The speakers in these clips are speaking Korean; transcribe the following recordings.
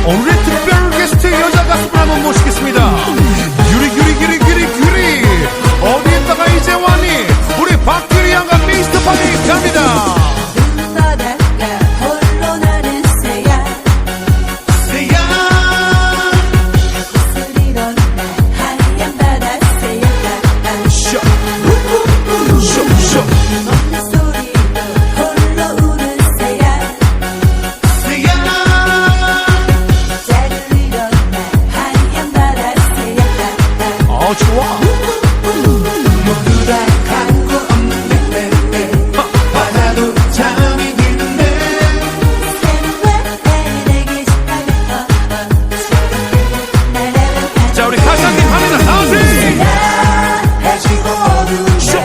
오늘의 특별 게스트 여자 가수를 한번 모시겠습니다. 규리 어디에다가 이제 왔니? 우리 박규리 양과 미스터 파이 갑니다. 좋아. 모두 다 광고 없는데 바다도 잠이 드는데 자 우리 사장님 합니다. 다시 해지고 어두운 쇼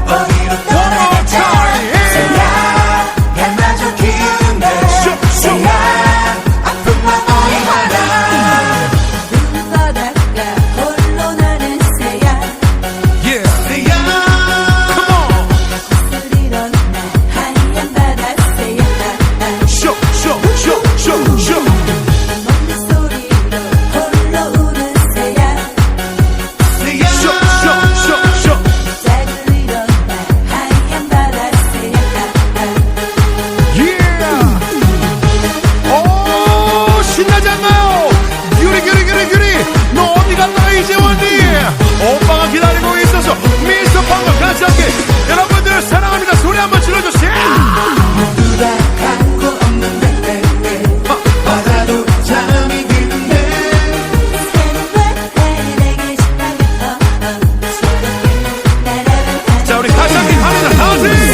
어디로 떠나갈까 해마저 기운데 아픈 맘 어이하라 오빠가 기다리고 있어서 미스터 팡과 같이 함께 여러분들 사랑합니다 소리 한번 질러주세요. 모두 다 광고 없는데 바다도 잠이 드는데 자 우리 다시 함께 합니다. 다시